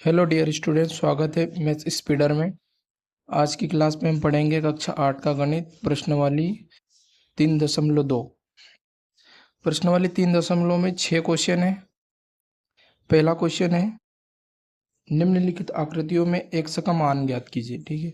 Hello dear student, स्वागत है maths स्पीडर में। आज की क्लास में हम पढ़ेंगे कक्षा 8 का गणित प्रश्नावली 3.2। प्रश्नावली 3.2 में 6 क्वेश्चन है। पहला क्वेश्चन है, निम्नलिखित आकृतियों में x का मान ज्ञात कीजिए। ठीक है,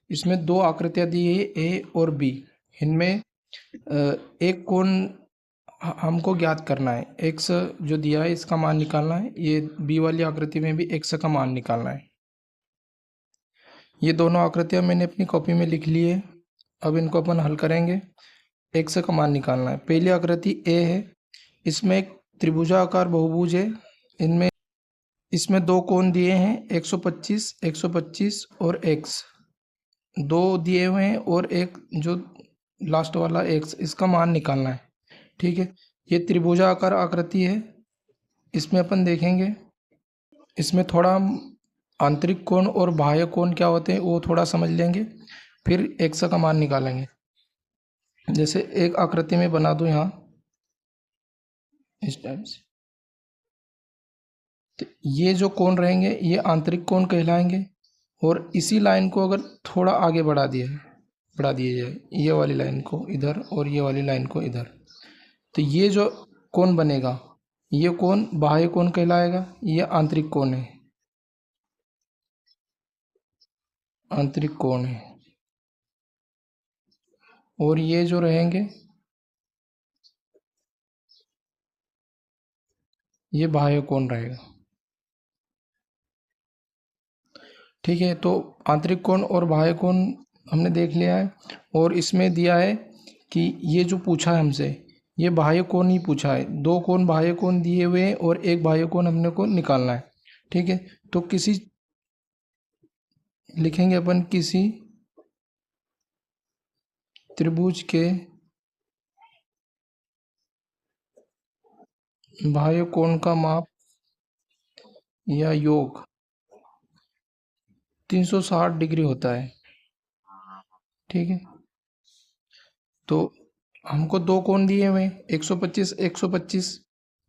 इसमें दो आकृतियाँ दी है, ए और बी। इनमें एक कोण हमको ज्ञात करना है। x जो दिया है इसका मान निकालना है। ये बी वाली आकृति में भी x का मान निकालना है। ये दोनों आकृतियाँ मैंने अपनी कॉपी में लिख ली है। अब इनको अपन हल करेंगे। x का मान निकालना है। पहली आकृति ए है, इसमें एक त्रिभुजाकार बहुभुज है। इनमें इसमें दो कोण दिए हैं, 125 125 और x दो दिए हुए हैं, और एक जो लास्ट वाला x, इसका मान निकालना है। ठीक है, ये त्रिभुजाकार आकृति है। इसमें अपन देखेंगे, इसमें थोड़ा हम आंतरिक कोण और बाह्य कोण क्या होते हैं वो थोड़ा समझ लेंगे, फिर x का मान निकालेंगे। जैसे एक आकृति में बना दूं यहाँ इस टाइप से, तो ये जो कोण रहेंगे ये आंतरिक कोण कहलाएंगे। और इसी लाइन को अगर थोड़ा आगे बढ़ा दिया जाए, ये वाली लाइन को इधर और ये वाली लाइन को इधर, तो ये जो कोण बनेगा ये कोण बाह्य कोण कहलाएगा। ये आंतरिक कोण है, आंतरिक कोण है। और ये जो रहेंगे ये बाह्य कोण रहेगा। ठीक है, तो आंतरिक कोण और बाह्य कोण हमने देख लिया है। और इसमें दिया है कि ये जो पूछा है हमसे, ये बाह्य कोण ही पूछा है। दो कोण बाह्य कोण दिए हुए हैं और एक बाह्य कोण हमने को निकालना है। ठीक है, तो किसी लिखेंगे अपन, किसी त्रिभुज के बाह्य कोण का माप या योग 360 डिग्री होता है। ठीक है, तो हमको दो कोण दिए हुए हैं, 125 125,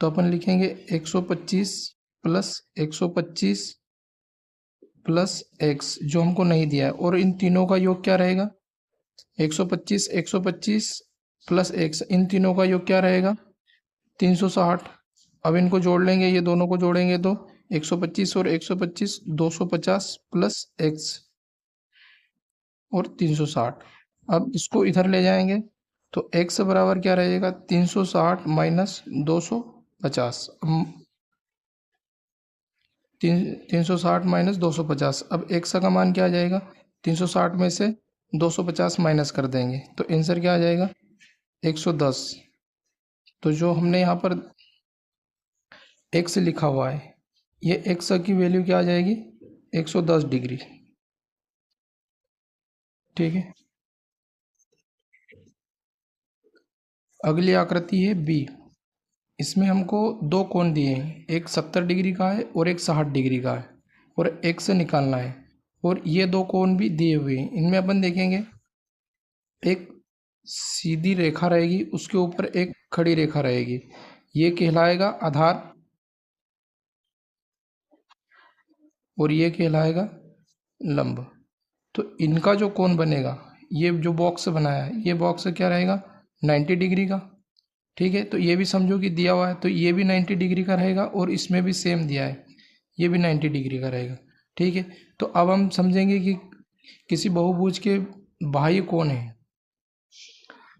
तो अपन लिखेंगे 125 प्लस 125 प्लस x, जो हमको नहीं दिया है। और इन तीनों का योग क्या रहेगा, 125 125 प्लस x, इन तीनों का योग क्या रहेगा, 360। अब इनको जोड़ लेंगे, ये दोनों को जोड़ेंगे तो 125 और 125 250 प्लस x और 360। अब इसको इधर ले जाएंगे तो x बराबर क्या रहेगा, 360 माइनस 250। 360 माइनस 250। अब x का मान क्या आ जाएगा, 360 में से 250 माइनस कर देंगे तो आंसर क्या आ जाएगा, 110। तो जो हमने यहाँ पर x लिखा हुआ है, ये x की वैल्यू क्या आ जाएगी, 110 डिग्री। ठीक है, अगली आकृति है b। इसमें हमको दो कोण दिए हैं, एक 70 डिग्री का है और एक 60 डिग्री का है, और x निकालना है। और ये दो कोण भी दिए हुए हैं। इनमें अपन देखेंगे, एक सीधी रेखा रहेगी, उसके ऊपर एक खड़ी रेखा रहेगी, ये कहलाएगा आधार, और ये कहलाएगा लंब। तो इनका जो कोण बनेगा, ये जो बॉक्स बनाया है ये बॉक्स क्या रहेगा, 90 डिग्री का। ठीक है, तो ये भी समझो कि दिया हुआ है, तो ये भी 90 डिग्री का रहेगा, और इसमें भी सेम दिया है, ये भी 90 डिग्री का रहेगा। ठीक है, तो अब हम समझेंगे कि किसी बहुभुज के बाह्य कोण है।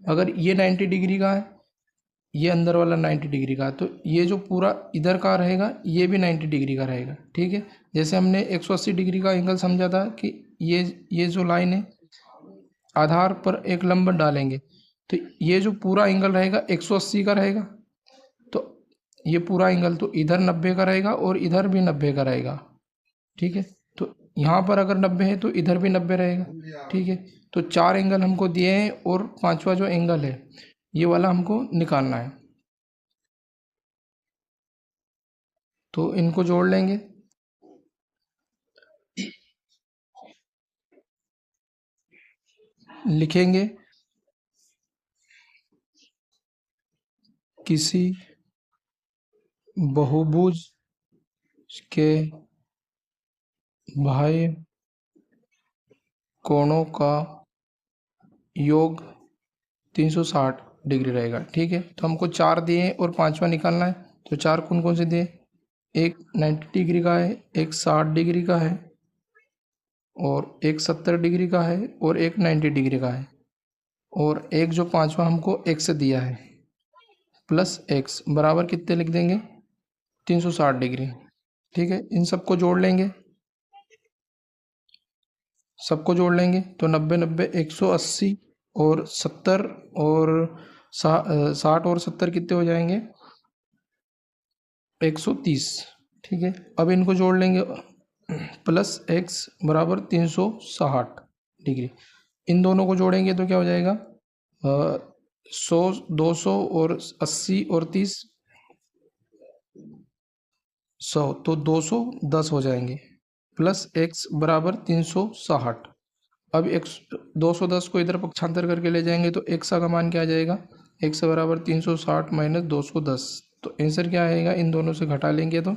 अगर ये 90 डिग्री का है, ये अंदर वाला 90 डिग्री का, तो ये जो पूरा इधर का रहेगा ये भी 90 डिग्री का रहेगा। ठीक है, जैसे हमने 180 डिग्री का एंगल समझा था कि ये जो लाइन है, आधार पर एक लंब डालेंगे तो ये जो पूरा एंगल रहेगा 180 का रहेगा। तो ये पूरा एंगल तो इधर 90 का रहेगा और इधर भी 90 का रहेगा। ठीक है, तो यहाँ पर अगर 90 है तो इधर भी 90 रहेगा। ठीक है, तो चार एंगल हमको दिए हैं और पांचवा जो एंगल है ये वाला हमको निकालना है। तो इनको जोड़ लेंगे, लिखेंगे किसी बहुभुज के बाह्य कोणों का योग 360 डिग्री रहेगा। ठीक है, तो हमको चार दिए हैं और पांचवा निकालना है। तो चार कौन कौन से दिए? एक 90 डिग्री का है, एक 60 डिग्री का है, और एक 70 डिग्री का है, और एक 90 डिग्री का है, और एक जो पांचवा हमको एक्स दिया है, प्लस एक्स बराबर कितने लिख देंगे? 360 डिग्री। ठीक है, इन सबको जोड़ लेंगे, सबको जोड़ लेंगे तो 90 90 180, और 70 और 60 और 70 कितने हो जाएंगे? 130। ठीक है, अब इनको जोड़ लेंगे, प्लस एक्स बराबर 360 डिग्री। इन दोनों को जोड़ेंगे तो क्या हो जाएगा? 100 200 और 80 और 30 100, तो 210 हो जाएंगे, प्लस एक्स बराबर 360। अब एक्स 210 को इधर पक्षांतर करके ले जाएंगे तो एक्स का मान क्या आ जाएगा? एक्स बराबर 360 माइनस 210। तो आंसर क्या आएगा? इन दोनों से घटा लेंगे तो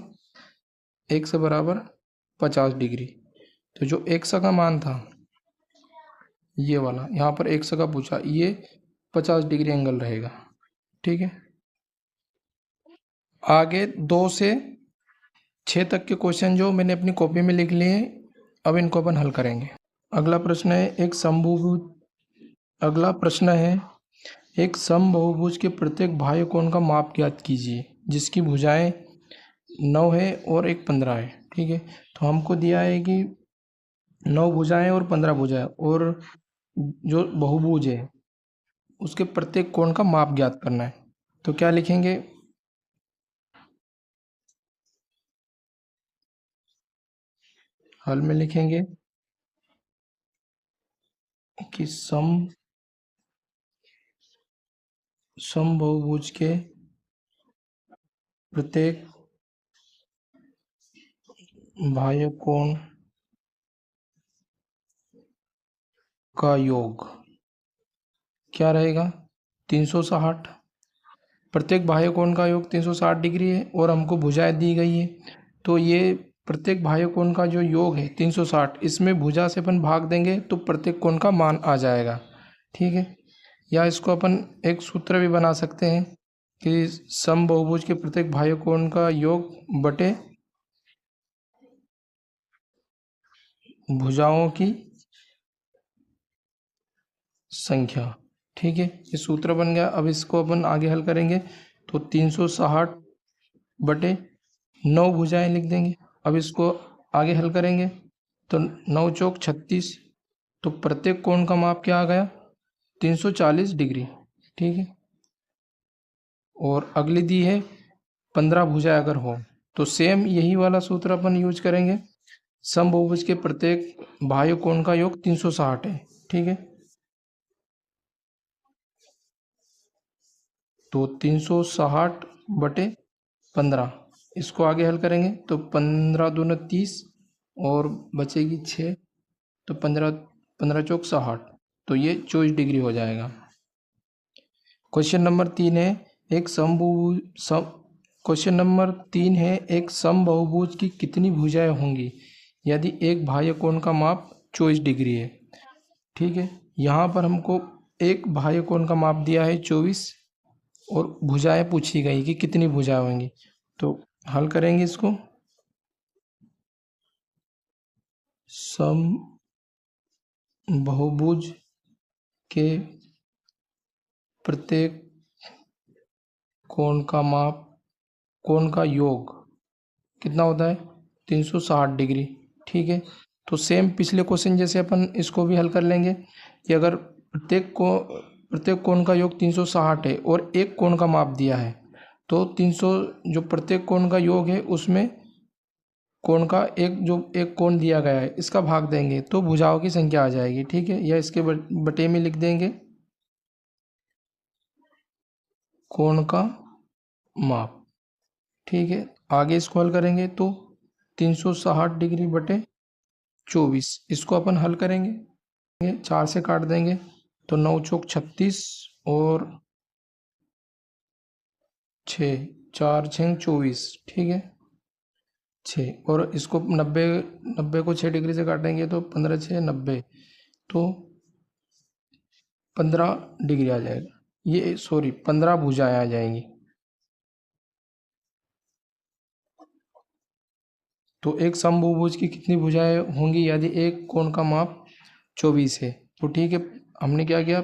एक्स बराबर 50 डिग्री। तो जो एक्स का मान था ये वाला, यहाँ पर एक्स का पूछा, ये 50 डिग्री एंगल रहेगा। ठीक है, आगे 2 से 6 तक के क्वेश्चन जो मैंने अपनी कॉपी में लिख लिए हैं, अब इनको अपन हल करेंगे। अगला प्रश्न है एक समभुज अगला प्रश्न है एक समबाहुभुज के प्रत्येक बाह्य कोण का माप ज्ञात कीजिए जिसकी भुजाएं 9 है और एक 15 है। ठीक है, तो हमको दिया है कि 9 भुजाएं और 15 भुजाएं, और जो बहुभुज है उसके प्रत्येक कोण का माप ज्ञात करना है। तो क्या लिखेंगे? हल में लिखेंगे कि समबाहुभुज के प्रत्येक बाह्य कोण का योग क्या रहेगा? 360। प्रत्येक बाह्य कोण का योग 360 डिग्री है, और हमको भुजाएं दी गई है। तो ये प्रत्येक बाह्य कोण का जो योग है 360, इसमें भुजा से अपन भाग देंगे तो प्रत्येक कोण का मान आ जाएगा। ठीक है, या इसको अपन एक सूत्र भी बना सकते हैं कि समबाहुभुज के प्रत्येक बाह्य कोण का योग बटे भुजाओं की संख्या। ठीक है, ये सूत्र बन गया। अब इसको अपन आगे हल करेंगे तो 360 बटे 9 भुजाएं लिख देंगे। अब इसको आगे हल करेंगे तो 9 चौक 36, तो प्रत्येक कोण का माप क्या आ गया? 340 डिग्री। ठीक है, और अगली दी है 15 भुजाएं अगर हो तो सेम यही वाला सूत्र अपन यूज करेंगे। समबाहुभुज के प्रत्येक बाह्य कोण का योग 360 है। ठीक है, तो 360 बटे 15, इसको आगे हल करेंगे तो 15 दूना 30, और बचेगी 6, तो 15 15 चौक 60, तो ये 24 डिग्री हो जाएगा। क्वेश्चन नंबर 3 है एक समबाहुभुज सम क्वेश्चन नंबर 3 है एक समबाहुभुज की कितनी भुजाएं होंगी यदि एक बाह्य कोण का माप 24 डिग्री है। ठीक है, यहाँ पर हमको एक बाह्य कोण का माप दिया है 24, और भुजाएं पूछी गई कि कितनी भुजाएं होंगी। तो हल करेंगे इसको। समबाहुभुज के प्रत्येक कोण का योग कितना होता है? 360 डिग्री। ठीक है, तो सेम पिछले क्वेश्चन जैसे अपन इसको भी हल कर लेंगे कि अगर प्रत्येक कोण का योग 360 है और एक कोण का माप दिया है, तो 300 जो प्रत्येक कोण का योग है उसमें कोण का एक कोण दिया गया है इसका भाग देंगे तो भुजाओं की संख्या आ जाएगी। ठीक है, या इसके बटे में लिख देंगे कोण का माप। ठीक है, आगे इसको हल करेंगे तो 360 डिग्री बटे 24, इसको अपन हल करेंगे, 4 से काट देंगे तो 9 चौक 36, और 6 4 6 24। ठीक है, 6 और इसको 90 90 को 6 डिग्री से काटेंगे तो 15 6 90, तो 15 डिग्री आ जाएगा। ये सॉरी 15 भुजाएं आ जाएंगी। तो एक समभुज की कितनी भुजाएं होंगी यदि एक कोण का माप 24 है? तो ठीक है, हमने क्या किया,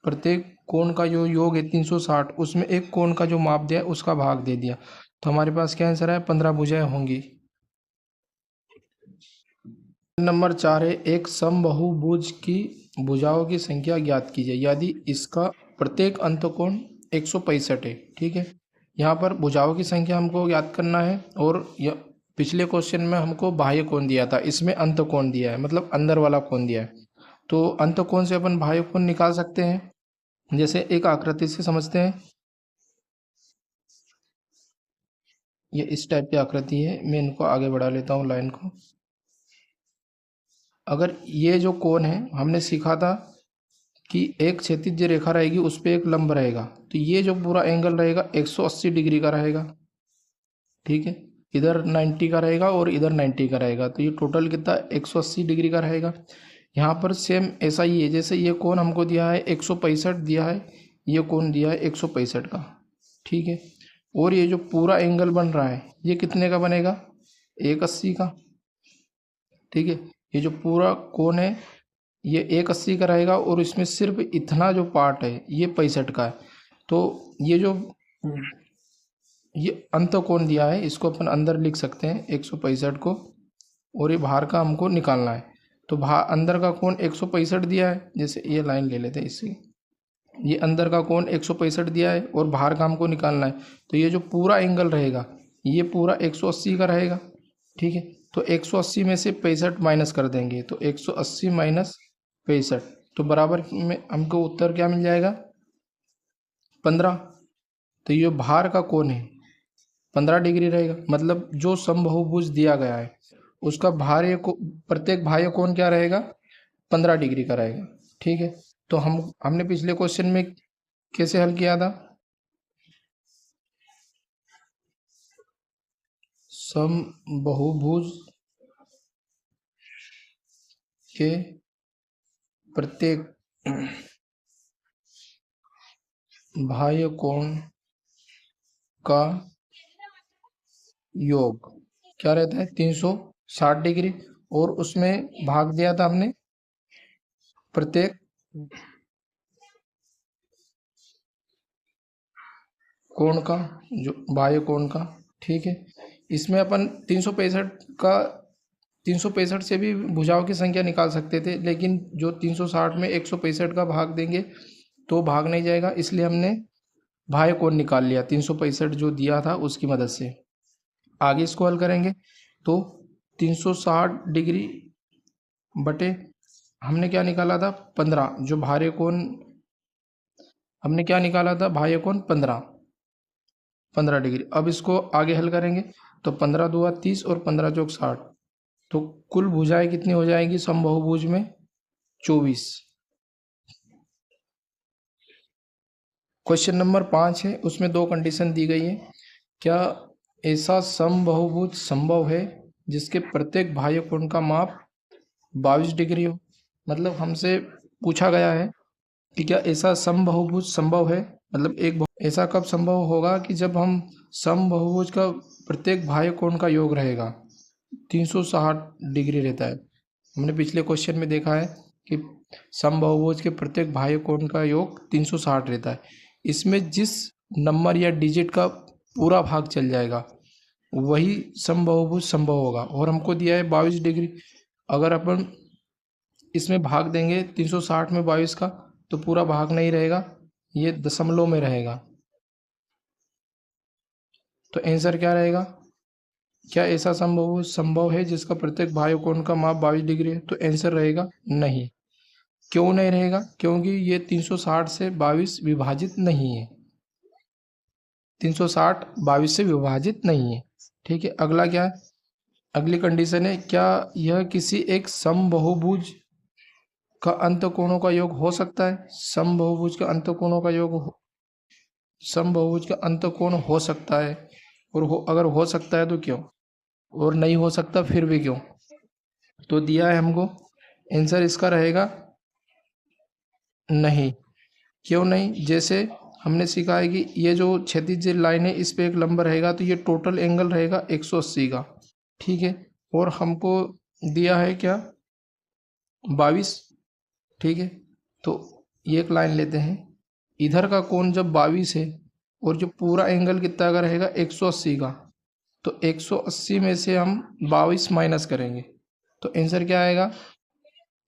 प्रत्येक कोण का जो योग है 360, उसमें एक कोण का जो माप दिया है उसका भाग दे दिया। तो हमारे पास क्या आंसर है, 15 भुजाएं होंगी। नंबर 4 है, एक समबाहुभुज की भुजाओं की संख्या ज्ञात कीजिए यदि इसका प्रत्येक अंतकोण 165 है। ठीक है, यहाँ पर भुजाओं की संख्या हमको ज्ञात करना है, और पिछले क्वेश्चन में हमको बाह्य कोण दिया था, इसमें अंतकोण दिया है, मतलब अंदर वाला कोण दिया है। तो अंतकोण से अपन बाह्य कोण निकाल सकते हैं। जैसे एक आकृति से समझते हैं, ये इस टाइप की आकृति है, मैं इनको आगे बढ़ा लेता हूँ लाइन को। अगर ये जो कोण है, हमने सीखा था कि एक क्षैतिज रेखा रहेगी, उस पर एक लंब रहेगा, तो ये जो पूरा एंगल रहेगा 180 डिग्री का रहेगा। ठीक है, इधर 90 का रहेगा और इधर 90 का रहेगा, तो ये टोटल कितना 180 डिग्री का रहेगा। यहाँ पर सेम ऐसा ही है, जैसे ये कोण हमको दिया है 165 दिया है, ये कोण दिया है 165 का। ठीक है, और ये जो पूरा एंगल बन रहा है ये कितने का बनेगा, 180 का। ठीक है, ये जो पूरा कोण है ये 180 का रहेगा, और इसमें सिर्फ इतना जो पार्ट है ये 65 का है। तो ये जो ये अंत कोण दिया है इसको अपन अंदर लिख सकते हैं 165 को, और ये बाहर का हमको निकालना है। तो बाहर अंदर का कोण 165 दिया है, जैसे ये लाइन ले लेते हैं इससे, ये अंदर का कोण 165 दिया है और बाहर का हमको निकालना है। तो ये जो पूरा एंगल रहेगा ये पूरा 180 का रहेगा। ठीक है, तो 180 में से 65 माइनस कर देंगे, तो 180 माइनस 65, तो बराबर में हमको उत्तर क्या मिल जाएगा, 15। तो ये बाहर का कोण है 15 डिग्री रहेगा, मतलब जो समबाहुभुज दिया गया है उसका बाह्य को प्रत्येक बाह्य कोण क्या रहेगा, 15 डिग्री का रहेगा। ठीक है, तो हमने पिछले क्वेश्चन में कैसे हल किया था, समबाहुभुज के प्रत्येक बाह्य कोण का योग क्या रहता है, 360 डिग्री, और उसमें भाग दिया था हमने प्रत्येक कोण का, जो बाह्य कोण का। ठीक है, इसमें अपन 365 का 365 से भी भुजाओं की संख्या निकाल सकते थे, लेकिन जो 360 में 165 का भाग देंगे तो भाग नहीं जाएगा, इसलिए हमने बाह्य कोण निकाल लिया 365 जो दिया था उसकी मदद से। आगे इसको हल करेंगे तो 360 डिग्री बटे हमने क्या निकाला था, 15, जो बाह्य कोण हमने क्या निकाला था, बाह्य कोण 15 डिग्री। अब इसको आगे हल करेंगे तो 15 दूआ 30 और 15 चौक 60, तो कुल भुजाएं कितनी हो जाएगी समबाहुभुज में, 24। क्वेश्चन नंबर 5 है, उसमें दो कंडीशन दी गई है। क्या ऐसा समबाहुभुज संभव है जिसके प्रत्येक बाह्य कोण का माप 22 डिग्री हो? मतलब हमसे पूछा गया है कि क्या ऐसा समबाहुभुज संभव है, मतलब ऐसा कब संभव होगा कि जब हम समबाहुभुज का प्रत्येक बाह्य कोण का योग रहेगा 360 डिग्री रहता है। हमने पिछले क्वेश्चन में देखा है कि समबाहुभुज के प्रत्येक बाह्य कोण का योग 360 रहता है। इसमें जिस नंबर या डिजिट का पूरा भाग चल जाएगा वही समबाहुभुज संभव होगा, और हमको दिया है 22 डिग्री। अगर अपन इसमें भाग देंगे 360 में 22 का तो पूरा भाग नहीं रहेगा, ये दशमलव में रहेगा। तो आंसर क्या रहेगा, क्या ऐसा संभव है जिसका प्रत्येक बाह्य कोण का माप 22 डिग्री है? तो आंसर रहेगा नहीं। क्यों नहीं रहेगा, क्योंकि ये 360 से 22 विभाजित नहीं है, 360 22 से विभाजित नहीं है। ठीक है, अगला क्या है, अगली कंडीशन है, क्या यह किसी एक समबाहुभुज का अंतकोणों का योग हो सकता है? समबाहुभुज का अंतकोणों का योग समबाहुभुज का अंतकोण हो सकता है, और अगर हो सकता है तो क्यों, और नहीं हो सकता फिर भी क्यों। तो दिया है हमको, आंसर इसका रहेगा नहीं। क्यों नहीं, जैसे हमने सीखा है कि ये जो क्षैतिज लाइन है इस पे एक लंब रहेगा, तो ये टोटल एंगल रहेगा 180 का, ठीक है। और हमको दिया है क्या, 22, ठीक है। तो ये एक लाइन लेते हैं, इधर का कोण जब 22 है और जो पूरा एंगल कितना का रहेगा 180 का, तो 180 में से हम 22 माइनस करेंगे तो आंसर क्या आएगा,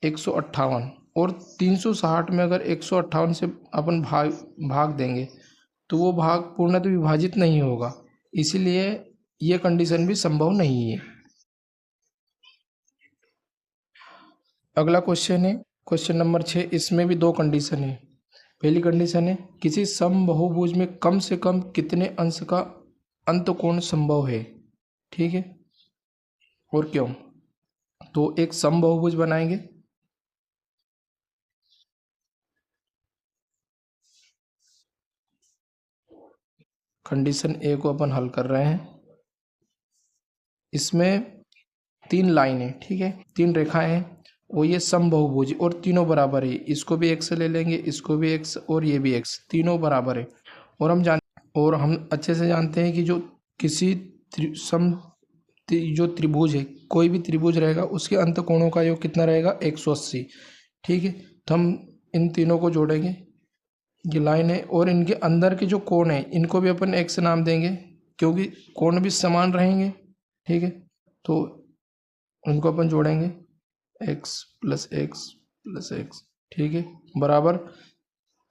158। और 360 में अगर 158 से अपन भाग भाग देंगे तो वो भाग पूर्णतः विभाजित नहीं होगा, इसीलिए ये कंडीशन भी संभव नहीं है। अगला क्वेश्चन है क्वेश्चन नंबर 6। इसमें भी दो कंडीशन है। पहली कंडीशन है किसी समबहुभुज में कम से कम कितने अंश का अंतकोण संभव है, ठीक है, और क्यों। तो एक समबहुभुज बनाएंगे, कंडीशन ए को अपन हल कर रहे हैं। इसमें 3 लाइन है, ठीक है, 3 रेखाएं हैं, वो ये समबहुभुज और तीनों बराबर है। इसको भी x ले लेंगे, इसको भी x और ये भी x, तीनों बराबर है। और हम अच्छे से जानते हैं कि जो किसी जो त्रिभुज है, कोई भी त्रिभुज रहेगा उसके अंतकोणों का योग कितना रहेगा, 180, ठीक है। तो हम इन तीनों को जोड़ेंगे, ये लाइन है, और इनके अंदर के जो कोण है इनको भी अपन x नाम देंगे क्योंकि कोण भी समान रहेंगे, ठीक है। तो उनको अपन जोड़ेंगे x plus x plus x, ठीक है, बराबर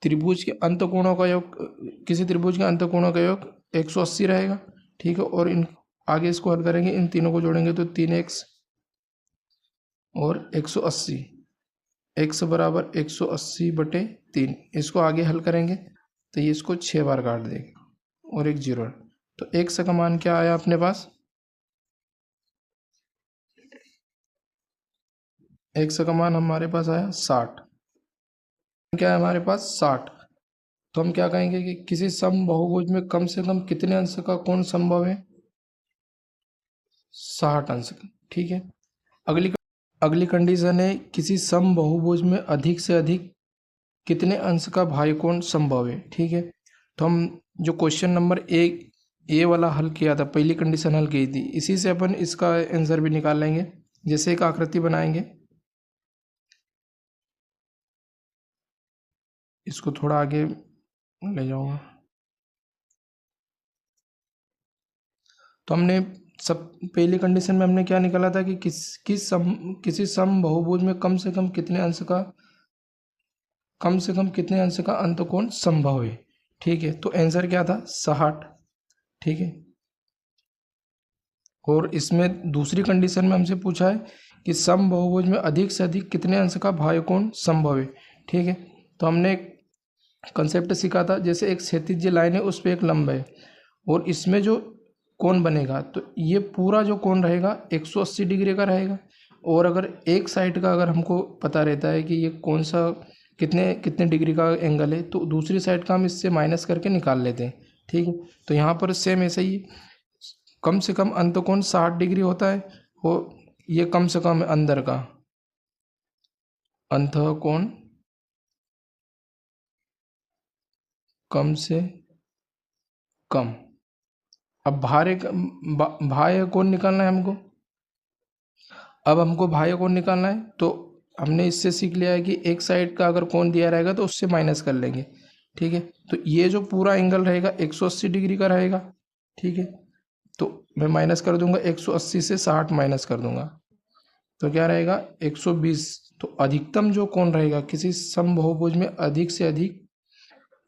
त्रिभुज के अंतकोणों का योग, किसी त्रिभुज के अंतकोणों का योग 180 रहेगा, ठीक है। और इन आगे इसको हल करेंगे, इन तीनों को जोड़ेंगे तो 3x और 180, x बराबर 180/3। इसको आगे हल करेंगे तो ये इसको 6 बार काट देगा और एक जीरो। तो x का मान क्या आया अपने पास, x का मान हमारे पास आया 60। क्या है हमारे पास 60। तो हम क्या कहेंगे कि किसी समबहुभुज में कम से कम कितने अंश का कोण संभव है, 60 अंश का, ठीक है। अगली कंडीशन है किसी समबहुभुज में अधिक से अधिक कितने अंश का भाज्यकोण संभव है, ठीक है। तो हम जो क्वेश्चन नंबर ए वाला हल किया था, पहली कंडीशन हल की थी, इसी से अपन इसका आंसर भी निकाल लेंगे। जैसे एक आकृति बनाएंगे, इसको थोड़ा आगे ले जाऊंगा। तो हमने सब पहली कंडीशन में हमने क्या निकाला था कि किसी समबहुभुज में कम से कम कितने अंश का अंतकोण संभव है, ठीक है। तो आंसर क्या था, 60, ठीक है। और इसमें दूसरी कंडीशन में हमसे पूछा है कि समबहुभुज में अधिक से अधिक कितने अंश का भाज्यकोण संभव है, ठीक है। तो हमने एक कंसेप्ट सीखा था, जैसे एक क्षैतिज लाइन है उस पर एक लंब है और इसमें जो कोण बनेगा तो ये पूरा जो कोण रहेगा 180 डिग्री का रहेगा। और अगर एक साइड का अगर हमको पता रहता है कि ये कौन सा कितने कितने डिग्री का एंगल है, तो दूसरी साइड का हम इससे माइनस करके निकाल लेते हैं, ठीक है। तो यहाँ पर सेम ऐसा ही कम से कम अंतकोण 60 डिग्री होता है, और ये कम से कम अंदर का अंतकोण कम से कम। अब बाह्य कोण निकालना है हमको। अब हमको बाह्य कोण निकालना है, तो हमने इससे सीख लिया है कि एक साइड का अगर कोण दिया रहेगा तो उससे माइनस कर लेंगे, ठीक है। तो ये जो पूरा एंगल रहेगा 180 डिग्री का रहेगा, ठीक है। तो मैं माइनस कर दूंगा, 180 से 60 माइनस कर दूंगा तो क्या रहेगा, 120। तो अधिकतम जो कोण रहेगा किसी समबहुभुज में अधिक से अधिक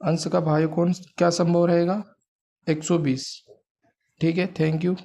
अंश का बाह्य कोण क्या संभव रहेगा, 120, ठीक है। Thank you.